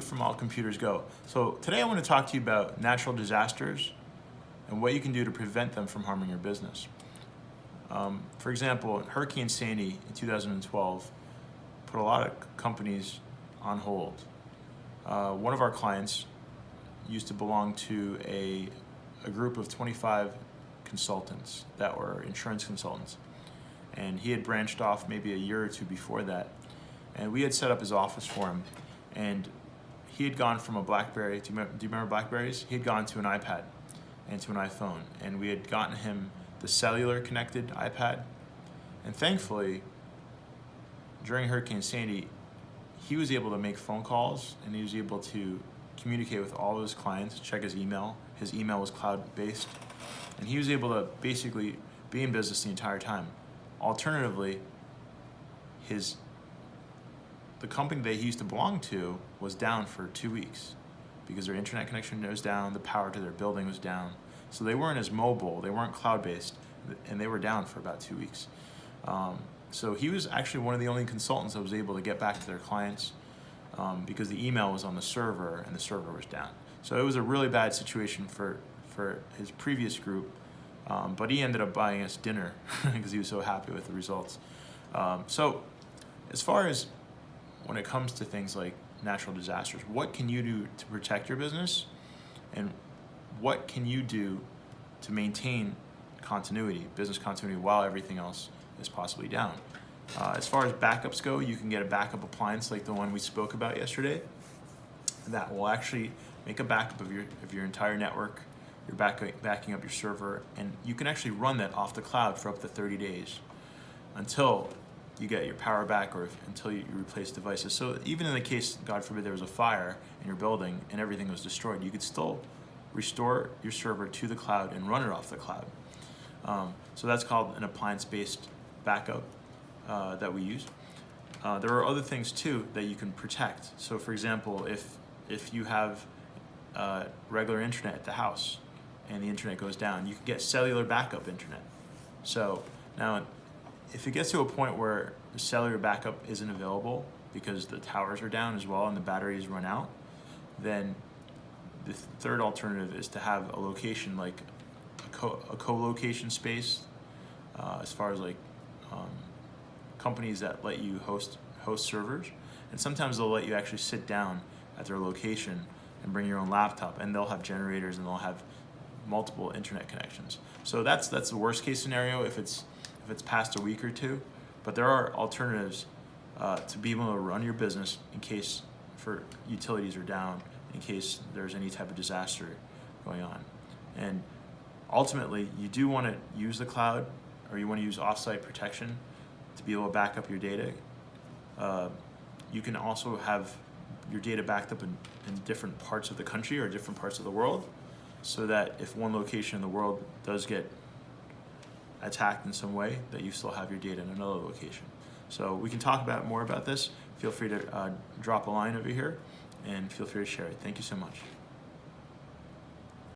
From All Computers Go. So today I want to talk to you about natural disasters and what you can do to prevent them from harming your business. For example, Hurricane Sandy in 2012 put a lot of companies on hold. One of our clients used to belong to a group of 25 consultants that were insurance consultants. And he had branched off maybe a year or two before that. And we had set up his office for him. And he had gone from a BlackBerry, do you remember BlackBerries? He had gone to an iPad and to an iPhone. And we had gotten him the cellular connected iPad. And thankfully, during Hurricane Sandy, he was able to make phone calls and he was able to communicate with all of his clients, check his email. His email was cloud-based. And he was able to basically be in business the entire time. Alternatively, the company that he used to belong to was down for 2 weeks because their internet connection was down, the power to their building was down. So they weren't as mobile, they weren't cloud-based, and they were down for about 2 weeks. So he was actually one of the only consultants that was able to get back to their clients because the email was on the server and the server was down. So it was a really bad situation for his previous group, but he ended up buying us dinner because he was so happy with the results. So as far as when it comes to things like natural disasters, what can you do to protect your business, and what can you do to maintain continuity, business continuity, while everything else is possibly down? As far as backups go, you can get a backup appliance like the one we spoke about yesterday that will actually make a backup of your entire network. You're backing up your server, and you can actually run that off the cloud for up to 30 days until you get your power back or until you replace devices. So even in the case, God forbid, there was a fire in your building and everything was destroyed, you could still restore your server to the cloud and run it off the cloud. So that's called an appliance-based backup that we use. There are other things too that you can protect. So for example, if you have regular internet at the house and the internet goes down, you can get cellular backup internet. So now, if it gets to a point where the cellular backup isn't available because the towers are down as well and the batteries run out, then the third alternative is to have a location like a co-location space, as far as like companies that let you host servers. And sometimes they'll let you actually sit down at their location and bring your own laptop, and they'll have generators and they'll have multiple internet connections. So that's the worst case scenario if it's past a week or two, but there are alternatives to be able to run your business in case for utilities are down, in case there's any type of disaster going on. And ultimately, you do want to use the cloud, or you want to use offsite protection to be able to back up your data. You can also have your data backed up in different parts of the country or different parts of the world, so that if one location in the world does get attacked in some way, that you still have your data in another location. So we can talk more about this. Feel free to drop a line over here and feel free to share it. Thank you so much.